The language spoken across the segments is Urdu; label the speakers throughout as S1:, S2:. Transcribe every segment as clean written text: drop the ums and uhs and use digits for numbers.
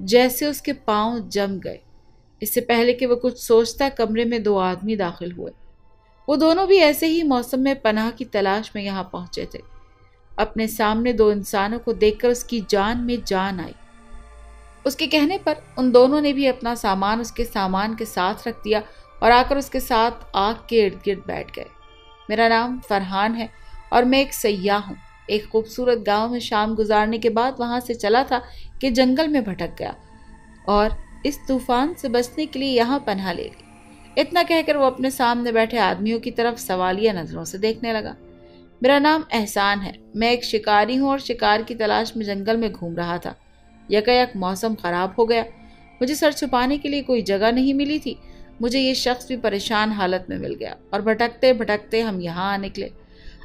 S1: جیسے اس کے پاؤں جم گئے۔ اس سے پہلے کہ وہ کچھ سوچتا کمرے میں 2 آدمی داخل ہوئے۔ وہ دونوں بھی ایسے ہی موسم میں پناہ کی تلاش میں یہاں پہنچے تھے۔ اپنے سامنے 2 انسانوں کو دیکھ کر اس کی جان میں جان آئی۔ اس کے کہنے پر ان دونوں نے بھی اپنا سامان اس کے سامان کے ساتھ رکھ دیا اور آ کر اس کے ساتھ آگ کے ارد گرد بیٹھ گئے۔ میرا نام فرحان ہے اور میں ایک سیاح ہوں۔ ایک خوبصورت گاؤں میں شام گزارنے کے بعد وہاں سے چلا تھا کہ جنگل میں بھٹک گیا اور اس طوفان سے بچنے کے لیے یہاں پناہ لے لی۔ اتنا کہہ کر وہ اپنے سامنے بیٹھے آدمیوں کی طرف سوالیہ نظروں سے دیکھنے لگا۔ میرا نام احسان ہے، میں ایک شکاری ہوں اور شکار کی تلاش میں جنگل میں گھوم رہا تھا۔ یکایک موسم خراب ہو گیا، مجھے سر چھپانے کے لیے کوئی جگہ نہیں ملی تھی۔ مجھے یہ شخص بھی پریشان حالت میں مل گیا اور بھٹکتے بھٹکتے ہم یہاں نکلے۔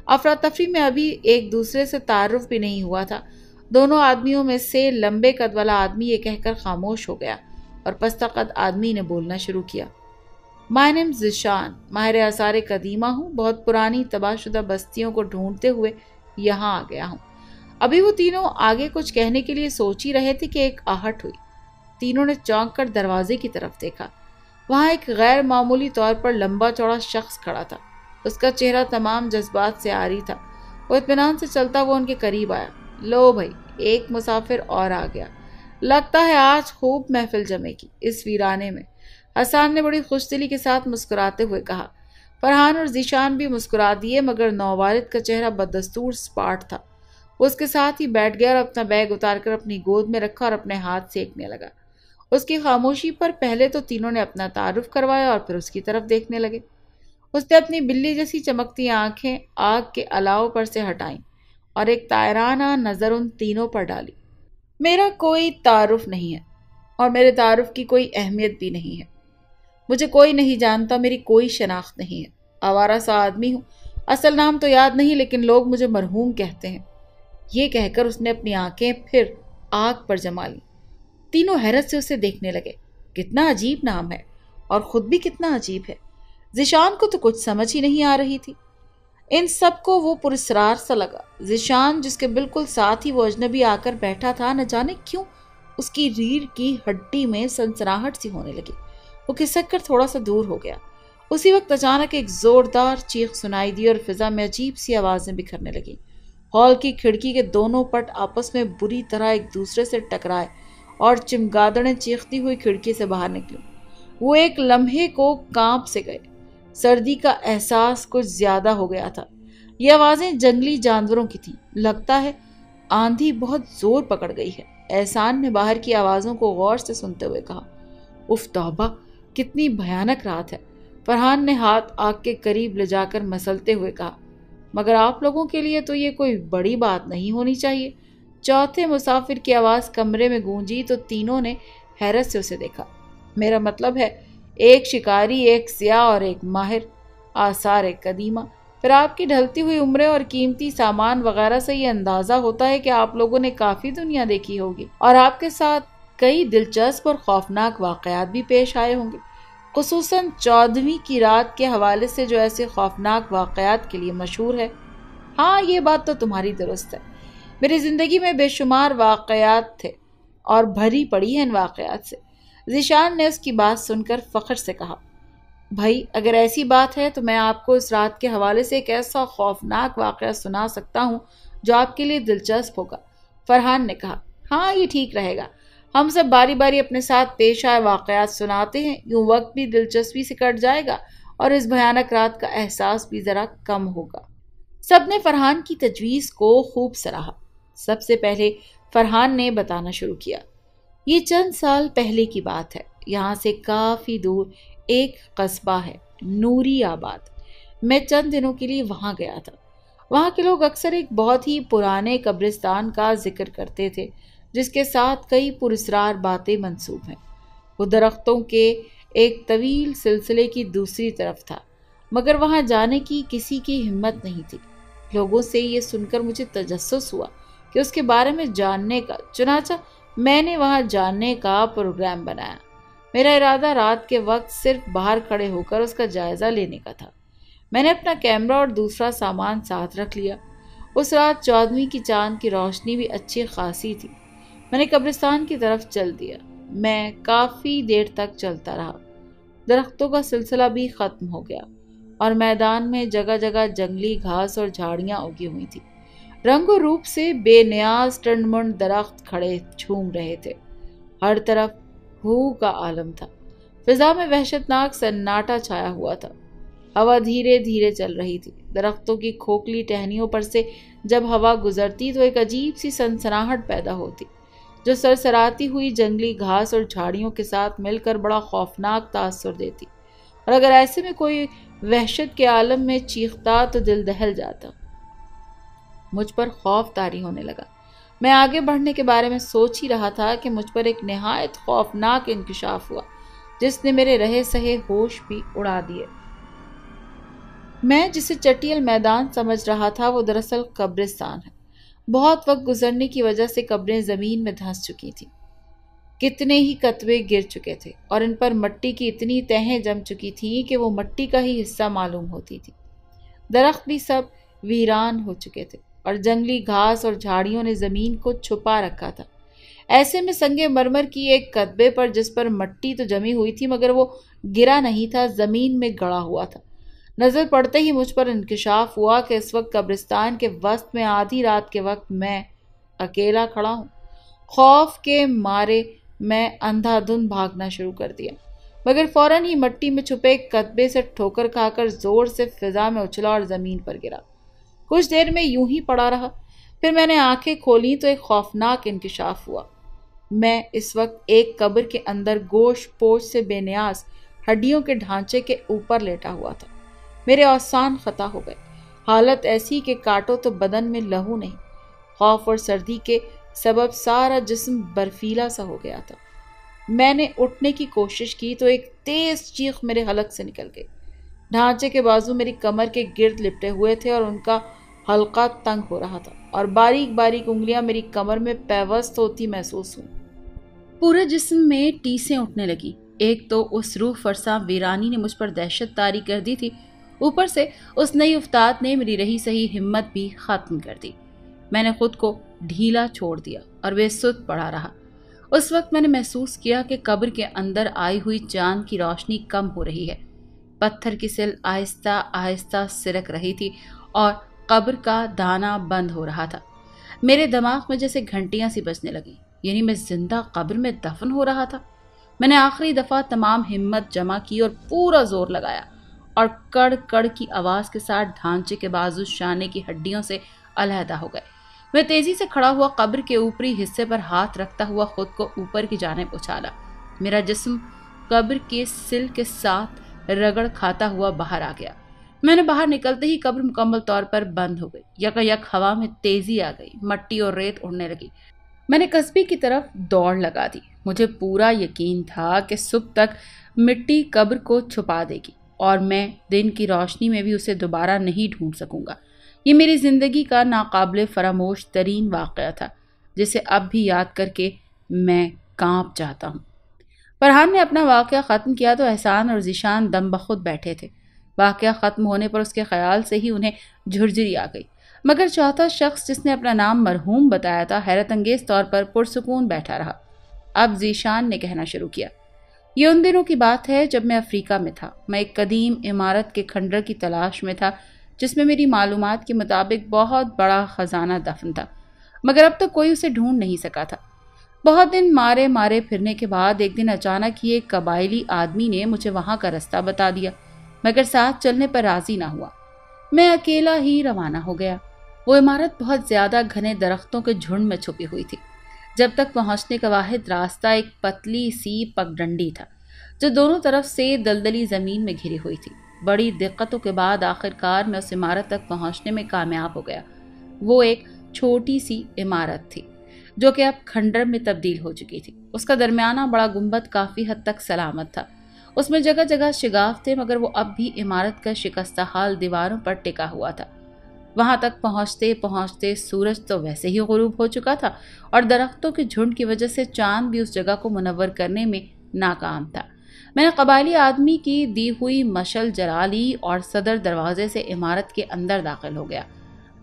S1: افراتفری میں ابھی ایک دوسرے سے تعارف بھی نہیں ہوا تھا۔ دونوں آدمیوں میں سے لمبے قد والا آدمی یہ کہہ کر خاموش ہو گیا اور پستہ قد آدمی نے بولنا شروع کیا۔ مائی نیم ذیشان، ماہر آثار قدیمہ ہوں، بہت پرانی تباہ شدہ بستیوں کو ڈھونڈتے ہوئے یہاں آ گیا ہوں۔ ابھی وہ تینوں آگے کچھ کہنے کے لیے سوچ ہی رہے تھے کہ ایک آہٹ ہوئی۔ تینوں نے چونک کر دروازے کی طرف دیکھا۔ وہاں ایک غیر معمولی طور پر لمبا چوڑا شخص کھڑا تھا۔ اس کا چہرہ تمام جذبات سے عاری تھا۔ وہ اطمینان سے چلتا ہوا ان کے قریب آیا۔ لو بھائی، ایک مسافر اور آ گیا۔ لگتا ہے آج خوب محفل جمے گی اس ویرانے میں، حسان نے بڑی خوش دلی کے ساتھ مسکراتے ہوئے کہا۔ فرحان اور ذیشان بھی مسکرا دیے، مگر نووالد کا چہرہ بددستور سپاٹ تھا۔ وہ اس کے ساتھ ہی بیٹھ گیا اور اپنا بیگ اتار کر اپنی گود میں رکھا اور اپنے ہاتھ سینکنے لگا۔ اس کی خاموشی پر پہلے تو تینوں نے اپنا تعارف کروایا اور پھر اس کی طرف دیکھنے لگے۔ اس نے اپنی بلی جیسی چمکتی آنکھیں آگ کے الاؤ پر سے ہٹائیں اور ایک طائرانہ نظر ان تینوں پر ڈالی۔ میرا کوئی تعارف نہیں ہے اور میرے تعارف کی کوئی اہمیت بھی نہیں ہے۔ مجھے کوئی نہیں جانتا، میری کوئی شناخت نہیں ہے۔ آوارہ سا آدمی ہوں، اصل نام تو یاد نہیں، لیکن لوگ مجھے مرحوم کہتے ہیں۔ یہ کہہ کر اس نے اپنی آنکھیں پھر آگ پر جما لیں۔ تینوں حیرت سے اسے دیکھنے لگے۔ کتنا عجیب نام ہے اور خود بھی کتنا عجیب ہے۔ ذیشان کو تو کچھ سمجھ ہی نہیں آ رہی تھی۔ ان سب کو وہ پراسرار سا لگا۔ ذیشان جس کے بالکل ساتھ ہی وہ اجنبی آ کر بیٹھا تھا، نہ جانے کیوں اس کی ریڑھ کی ہڈی میں سنسناہٹ سی ہونے لگی۔ وہ کھسک کر تھوڑا سا دور ہو گیا۔ اسی وقت اچانک ایک زوردار چیخ سنائی دی اور فضا میں عجیب سی آوازیں بکھرنے لگیں۔ ہال کی کھڑکی کے دونوں پٹ آپس میں بری طرح ایک دوسرے سے ٹکرائے اور چمگادڑیں چیختی ہوئی کھڑکی سے باہر نکلیں۔ وہ ایک لمحے کو کانپ سے گئے۔ سردی کا احساس کچھ زیادہ ہو گیا تھا۔ یہ آوازیں جنگلی جانوروں کی تھیں۔ لگتا ہے آندھی بہت زور پکڑ گئی ہے۔ احسان نے باہر کی آوازوں کو غور سے سنتے ہوئے کہا۔ اف توبہ، کتنی بھیانک رات ہے۔ فرحان نے ہاتھ آگ کے قریب لے جا کر مسلتے ہوئے کہا۔ مگر آپ لوگوں کے لیے تو یہ کوئی بڑی بات نہیں ہونی چاہیے۔ چوتھے مسافر کی آواز کمرے میں گونجی تو تینوں نے حیرت سے اسے دیکھا۔ میرا مطلب ہے ایک شکاری، ایک سیاح اور ایک ماہر آثار قدیمہ۔ پھر آپ کی ڈھلتی ہوئی عمریں اور قیمتی سامان وغیرہ سے یہ اندازہ ہوتا ہے کہ آپ لوگوں نے کافی دنیا دیکھی ہوگی اور آپ کے ساتھ کئی دلچسپ اور خوفناک واقعات بھی پیش آئے ہوں گے، خصوصاً 14ویں کی رات کے حوالے سے جو ایسے خوفناک واقعات کے لیے مشہور ہے۔ ہاں، یہ بات تو تمہاری درست ہے۔ میری زندگی میں بے شمار واقعات تھے اور بھری پڑی ہیں ان واقعات سے۔ ذیشان نے اس کی بات سن کر فخر سے کہا۔ بھائی، اگر ایسی بات ہے تو میں آپ کو اس رات کے حوالے سے ایک ایسا خوفناک واقعہ سنا سکتا ہوں جو آپ کے لیے دلچسپ ہوگا، فرحان نے کہا۔ ہاں، یہ ٹھیک رہے گا۔ ہم سب باری باری اپنے ساتھ پیش آئے واقعات سناتے ہیں، یوں وقت بھی دلچسپی سے کٹ جائے گا اور اس بھیانک رات کا احساس بھی ذرا کم ہوگا۔ سب نے فرحان کی تجویز کو خوب سراہا۔ سب سے پہلے فرحان نے بتانا شروع کیا۔ یہ چند سال پہلے کی بات ہے۔ یہاں سے کافی دور ایک قصبہ ہے، نوری آباد۔ میں چند دنوں کے لیے وہاں گیا تھا۔ وہاں کے لوگ اکثر ایک بہت ہی پرانے قبرستان کا ذکر کرتے تھے جس کے ساتھ کئی پراسرار باتیں منسوب ہیں۔ وہ درختوں کے ایک طویل سلسلے کی دوسری طرف تھا، مگر وہاں جانے کی کسی کی ہمت نہیں تھی۔ لوگوں سے یہ سن کر مجھے تجسس ہوا کہ اس کے بارے میں جاننے کا، چنانچہ میں نے وہاں جاننے کا پروگرام بنایا۔ میرا ارادہ رات کے وقت صرف باہر کھڑے ہو کر اس کا جائزہ لینے کا تھا۔ میں نے اپنا کیمرہ اور دوسرا سامان ساتھ رکھ لیا۔ اس رات 14ویں کی چاند کی روشنی بھی اچھی خاصی تھی۔ میں نے قبرستان کی طرف چل دیا۔ میں کافی دیر تک چلتا رہا۔ درختوں کا سلسلہ بھی ختم ہو گیا اور میدان میں جگہ جگہ جنگلی گھاس اور جھاڑیاں اگی ہوئی تھی۔ رنگ و روپ سے بے نیاز ٹنڈ منڈ درخت کھڑے جھوم رہے تھے۔ ہر طرف ہو کا عالم تھا۔ فضا میں وحشتناک سناٹا چھایا ہوا تھا۔ ہوا دھیرے دھیرے چل رہی تھی۔ درختوں کی کھوکھلی ٹہنیوں پر سے جب ہوا گزرتی تو ایک عجیب سی سنسناہٹ پیدا ہوتی، جو سرسراتی ہوئی جنگلی گھاس اور جھاڑیوں کے ساتھ مل کر بڑا خوفناک تاثر دیتی، اور اگر ایسے میں کوئی وحشت کے عالم میں چیختا تو دل دہل جاتا۔ مجھ پر خوف طاری ہونے لگا۔ میں آگے بڑھنے کے بارے میں سوچ ہی رہا تھا کہ مجھ پر ایک نہایت خوفناک انکشاف ہوا جس نے میرے رہے سہے ہوش بھی اڑا دیے۔ میں جسے چٹیل میدان سمجھ رہا تھا وہ دراصل قبرستان ہے۔ بہت وقت گزرنے کی وجہ سے قبریں زمین میں دھنس چکی تھیں۔ کتنے ہی کتبے گر چکے تھے اور ان پر مٹی کی اتنی تہیں جم چکی تھیں کہ وہ مٹی کا ہی حصہ معلوم ہوتی تھی۔ درخت بھی سب ویران ہو چکے تھے اور جنگلی گھاس اور جھاڑیوں نے زمین کو چھپا رکھا تھا۔ ایسے میں سنگ مرمر کی ایک کتبے پر جس پر مٹی تو جمی ہوئی تھی مگر وہ گرا نہیں تھا، زمین میں گڑا ہوا تھا۔ نظر پڑتے ہی مجھ پر انکشاف ہوا کہ اس وقت قبرستان کے وسط میں آدھی رات کے وقت میں اکیلا کھڑا ہوں۔ خوف کے مارے میں اندھا دھند بھاگنا شروع کر دیا، مگر فوراً ہی مٹی میں چھپے ایک کتبے سے ٹھوکر کھا کر زور سے فضا میں اچھلا اور زمین پر گرا۔ کچھ دیر میں یوں ہی پڑا رہا، پھر میں نے آنکھیں کھولیں تو ایک خوفناک انکشاف ہوا۔ میں اس وقت ایک قبر کے اندر گوشت پوش سے بے نیاز ہڈیوں کے ڈھانچے کے اوپر لیٹا ہوا تھا۔ میرے اوسان خطا ہو گئے۔ حالت ایسی کہ کاٹو تو بدن میں لہو نہیں۔ خوف اور سردی کے سبب سارا جسم برفیلا سا ہو گیا تھا۔ میں نے اٹھنے کی کوشش کی تو ایک تیز چیخ میرے حلق سے نکل گئی۔ ڈھانچے کے بازو میری کمر کے گرد لپٹے ہوئے تھے اور ان کا حلقہ تنگ ہو رہا تھا اور باریک باریک انگلیاں میری کمر میں پیوست ہوتی محسوس ہوئیں۔ پورے جسم میں ٹیسیں اٹھنے لگی۔ ایک تو اس روح فرساں ویرانی نے مجھ پر دہشت طاری کر دی تھی، اوپر سے اس نئی افتاد نے میری رہی سہی ہمت بھی ختم کر دی۔ میں نے خود کو ڈھیلا چھوڑ دیا اور بے سدھ پڑا رہا۔ اس وقت میں نے محسوس کیا کہ قبر کے اندر آئی ہوئی چاند کی روشنی کم ہو رہی ہے۔ پتھر کی سل آہستہ آہستہ سرک رہی تھی اور قبر کا دانا بند ہو رہا تھا۔ میرے دماغ میں جیسے گھنٹیاں سی بجنے لگیں، یعنی میں زندہ قبر میں دفن ہو رہا تھا۔ میں نے آخری دفعہ تمام ہمت جمع کی اور پورا زور لگایا اور کڑ کڑ کی آواز کے ساتھ ڈھانچے کے بازو شانے کی ہڈیوں سے علیحدہ ہو گئے۔ میں تیزی سے کھڑا ہوا قبر کے اوپری حصے پر ہاتھ رکھتا ہوا خود کو اوپر کی جانب اچھالا۔ میرا جسم قبر کے سل کے ساتھ رگڑ کھاتا ہوا باہر آ گیا۔ میں نے باہر نکلتے ہی قبر مکمل طور پر بند ہو گئی۔ یکایک ہوا میں تیزی آ گئی، مٹی اور ریت اڑنے لگی۔ میں نے قصبے کی طرف دوڑ لگا دی۔ مجھے پورا یقین تھا کہ صبح تک مٹی قبر کو چھپا دے گی اور میں دن کی روشنی میں بھی اسے دوبارہ نہیں ڈھونڈ سکوں گا۔ یہ میری زندگی کا ناقابل فراموش ترین واقعہ تھا جسے اب بھی یاد کر کے میں کانپ جاتا ہوں۔ فرحان نے اپنا واقعہ ختم کیا تو احسان اور ذیشان دم بخود بیٹھے تھے۔ واقعہ ختم ہونے پر اس کے خیال سے ہی انہیں جھرجھری آ گئی، مگر چوتھا شخص جس نے اپنا نام مرحوم بتایا تھا حیرت انگیز طور پر پرسکون بیٹھا رہا۔ اب ذیشان نے کہنا شروع کیا، یہ ان دنوں کی بات ہے جب میں افریقہ میں تھا۔ میں ایک قدیم عمارت کے کھنڈر کی تلاش میں تھا جس میں میری معلومات کے مطابق بہت بڑا خزانہ دفن تھا، مگر اب تک کوئی اسے ڈھونڈ نہیں سکا تھا۔ بہت دن مارے پھرنے کے بعد ایک دن اچانک ہی ایک قبائلی آدمی نے مجھے وہاں کا رستہ بتا دیا، مگر ساتھ چلنے پر راضی نہ ہوا۔ میں اکیلا ہی روانہ ہو گیا۔ وہ عمارت بہت زیادہ گھنے درختوں کے جھنڈ میں چھپی ہوئی تھی۔ جب تک پہنچنے کا واحد راستہ ایک پتلی سی پگڈنڈی تھا جو دونوں طرف سے دلدلی زمین میں گھری ہوئی تھی۔ بڑی دقتوں کے بعد آخرکار میں اس عمارت تک پہنچنے میں کامیاب ہو گیا۔ وہ ایک چھوٹی سی عمارت تھی جو کہ اب کھنڈر میں تبدیل ہو چکی تھی۔ اس کا درمیانہ بڑا گنبد کافی حد تک سلامت تھا۔ اس میں جگہ جگہ شگاف تھے، مگر وہ اب بھی عمارت کا شکستہ حال دیواروں پر ٹکا ہوا تھا۔ وہاں تک پہنچتے پہنچتے سورج تو ویسے ہی غروب ہو چکا تھا اور درختوں کے جھنڈ کی وجہ سے چاند بھی اس جگہ کو منور کرنے میں ناکام تھا۔ میں نے قبائلی آدمی کی دی ہوئی مشل جلا لی اور صدر دروازے سے عمارت کے اندر داخل ہو گیا۔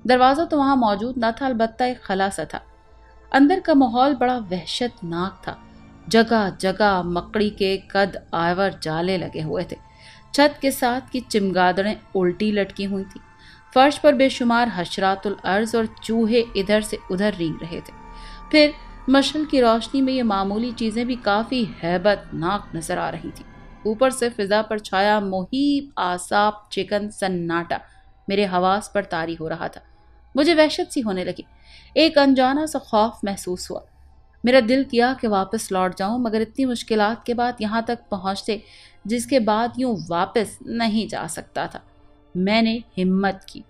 S1: دروازہ تو وہاں موجود نہ تھا، البتہ ایک خلا سا تھا۔ اندر کا ماحول بڑا وحشت ناک تھا۔ جگہ جگہ مکڑی کے قد آور جالے لگے ہوئے تھے۔ چھت کے ساتھ کی چمگادڑیں الٹی لٹکی ہوئی تھی۔ فرش پر بے شمار حشرات الارض اور چوہے ادھر سے ادھر رینگ رہے تھے۔ پھر مشعل کی روشنی میں یہ معمولی چیزیں بھی کافی ہیبت ناک نظر آ رہی تھیں۔ اوپر سے فضا پر چھایا محیب آساب چکن سناٹا میرے حواس پر طاری ہو رہا تھا۔ مجھے وحشت سی ہونے لگی۔ ایک انجانا سا خوف محسوس ہوا۔ میرا دل کیا کہ واپس لوٹ جاؤں، مگر اتنی مشکلات کے بعد یہاں تک پہنچتے جس کے بعد یوں واپس نہیں جا سکتا تھا۔ میں نے ہمت کی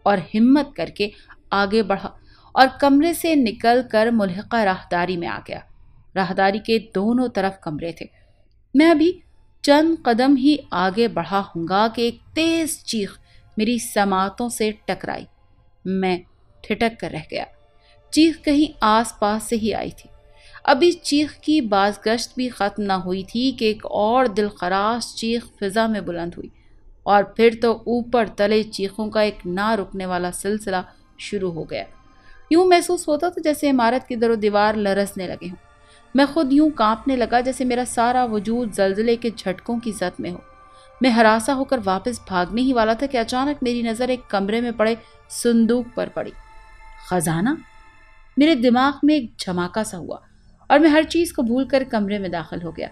S1: اور ہمت کر کے آگے بڑھا اور کمرے سے نکل کر ملحقہ راہداری میں آ گیا۔ راہداری کے دونوں طرف کمرے تھے۔ میں ابھی چند قدم ہی آگے بڑھا ہوں گا کہ ایک تیز چیخ میری سماعتوں سے ٹکرائی۔ میں ٹھٹک کر رہ گیا۔ چیخ کہیں آس پاس سے ہی آئی تھی۔ ابھی چیخ کی بازگشت بھی ختم نہ ہوئی تھی کہ ایک اور دل خراش چیخ فضا میں بلند ہوئی، اور پھر تو اوپر تلے چیخوں کا ایک نہ رکنے والا سلسلہ شروع ہو گیا۔ یوں محسوس ہوتا تھا جیسے عمارت کی در و دیوار لرزنے لگے ہوں۔ میں خود یوں کانپنے لگا جیسے میرا سارا وجود زلزلے کے جھٹکوں کی زد میں ہو۔ میں ہراساں ہو کر واپس بھاگنے ہی والا تھا کہ اچانک میری نظر ایک کمرے میں پڑے صندوق پر پڑی۔ خزانہ! میرے دماغ میں ایک جھماکا سا ہوا اور میں ہر چیز کو بھول کر کمرے میں داخل ہو گیا۔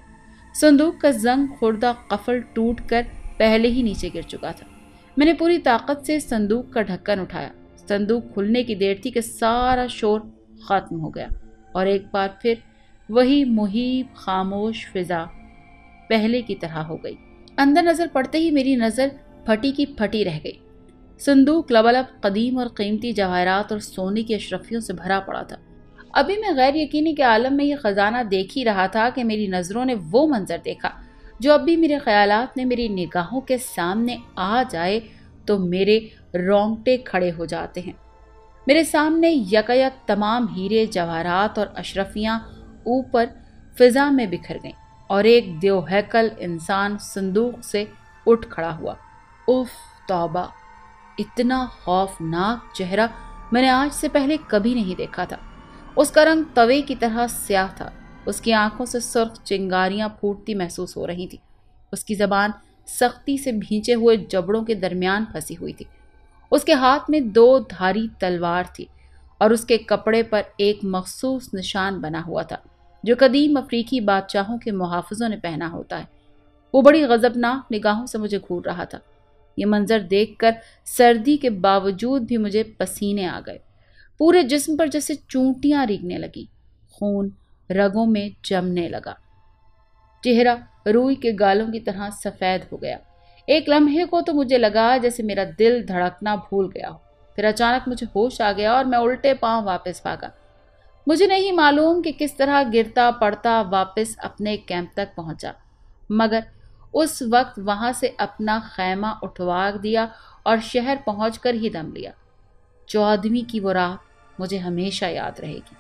S1: صندوق کا زنگ خوردہ قفل ٹوٹ کر پہلے ہی نیچے گر چکا تھا۔ میں نے پوری طاقت سے صندوق کا ڈھکن اٹھایا۔ صندوق کھلنے کی دیر تھی کہ سارا شور ختم ہو گیا اور ایک بار پھر وہی محیب خاموش فضا پہلے کی طرح ہو گئی۔ اندر نظر پڑتے ہی میری نظر پھٹی کی پھٹی رہ گئی۔ صندوق لبالب قدیم اور قیمتی جواہرات اور سونے کی اشرفیوں سے بھرا پڑا تھا۔ ابھی میں غیر یقینی کے عالم میں یہ خزانہ دیکھ ہی رہا تھا کہ میری نظروں نے وہ منظر دیکھا جو اب بھی میرے خیالات میں میری نگاہوں کے سامنے آ جائے تو میرے رونگٹے کھڑے ہو جاتے ہیں۔ میرے سامنے یکایک تمام ہیرے جواہرات اور اشرفیاں اوپر فضا میں بکھر گئیں اور ایک دیو ہیکل انسان صندوق سے اٹھ کھڑا ہوا۔ اف توبہ! اتنا خوفناک چہرہ میں نے آج سے پہلے کبھی نہیں دیکھا تھا۔ اس کا رنگ توے کی طرح سیاہ تھا۔ اس کی آنکھوں سے سرخ چنگاریاں پھوٹتی محسوس ہو رہی تھی۔ اس کی زبان سختی سے بھینچے ہوئے جبڑوں کے درمیان پھنسی ہوئی تھی۔ اس کے ہاتھ میں 2 دھاری تلوار تھی اور اس کے کپڑے پر ایک مخصوص نشان بنا ہوا تھا جو قدیم افریقی بادشاہوں کے محافظوں نے پہنا ہوتا ہے۔ وہ بڑی غضبناک نگاہوں سے مجھے گھور رہا تھا۔ یہ منظر دیکھ کر سردی کے باوجود بھی مجھے پسینے آ گئے۔ پورے جسم پر جیسے چونٹیاں ریگنے لگیں۔ خون رگوں میں جمنے لگا۔ چہرہ روئی کے گالوں کی طرح سفید ہو گیا۔ ایک لمحے کو تو مجھے لگا جیسے میرا دل دھڑکنا بھول گیا ہو۔ پھر اچانک مجھے ہوش آ گیا اور میں الٹے پاؤں واپس بھاگا۔ مجھے نہیں معلوم کہ کس طرح گرتا پڑتا واپس اپنے کیمپ تک پہنچا، مگر اس وقت وہاں سے اپنا خیمہ اٹھوا دیا اور شہر پہنچ کر ہی دم لیا۔ 14ویں کی وہ رات مجھے ہمیشہ یاد رہے گی۔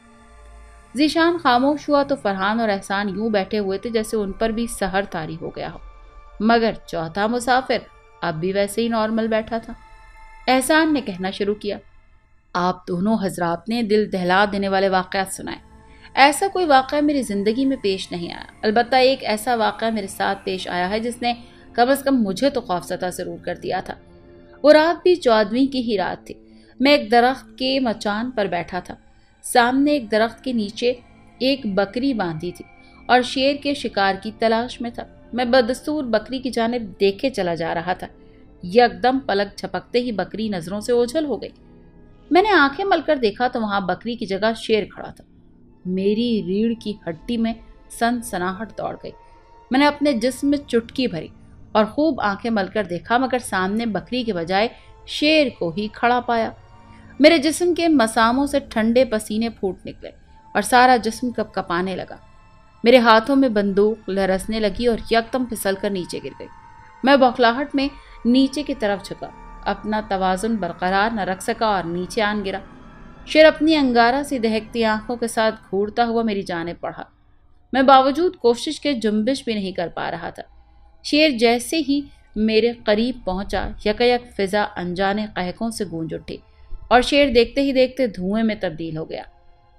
S1: ذیشان خاموش ہوا تو فرحان اور احسان یوں بیٹھے ہوئے تھے جیسے ان پر بھی سحر طاری ہو گیا ہو، مگر چوتھا مسافر اب بھی ویسے ہی نارمل بیٹھا تھا۔ احسان نے کہنا شروع کیا، آپ دونوں حضرات نے دل دہلا دینے والے واقعات سنائے۔ ایسا کوئی واقعہ میری زندگی میں پیش نہیں آیا، البتہ ایک ایسا واقعہ میرے ساتھ پیش آیا ہے جس نے کم از کم مجھے تو خوفزدہ ضرور کر دیا تھا۔ وہ رات بھی 14ویں کی ہی رات تھی۔ میں ایک درخت کے مچان پر بیٹھا تھا۔ سامنے ایک درخت کے نیچے ایک بکری باندھی تھی اور شیر کے شکار کی تلاش میں تھا۔ میں بدستور بکری کی جانب دیکھے چلا جا رہا تھا۔ یکدم پلک جھپکتے ہی بکری نظروں سے اوجھل ہو گئی۔ میں نے آنکھیں مل کر دیکھا تو وہاں بکری کی جگہ شیر کھڑا تھا۔ میری ریڑھ کی ہڈی میں سنسناہٹ دوڑ گئی۔ میں نے اپنے جسم میں چٹکی بھری اور خوب آنکھیں مل کر دیکھا، مگر سامنے بکری کے بجائے شیر کو ہی کھڑا پایا۔ میرے جسم کے مساموں سے ٹھنڈے پسینے پھوٹ نکلے اور سارا جسم کپ کپانے لگا۔ میرے ہاتھوں میں بندوق لرزنے لگی اور یکدم پھسل کر نیچے گر گئی۔ میں بوکھلاہٹ میں نیچے کی طرف جھکا، اپنا توازن برقرار نہ رکھ سکا اور نیچے آن گرا۔ شیر اپنی انگارہ سی دہکتی آنکھوں کے ساتھ گھورتا ہوا میری جانب بڑھا۔ میں باوجود کوشش کے جنبش بھی نہیں کر پا رہا تھا۔ شیر جیسے ہی میرے قریب پہنچا، یکایک فضا انجانے قہقوں سے گونج اٹھی اور شیر دیکھتے ہی دیکھتے دھوئیں میں تبدیل ہو گیا۔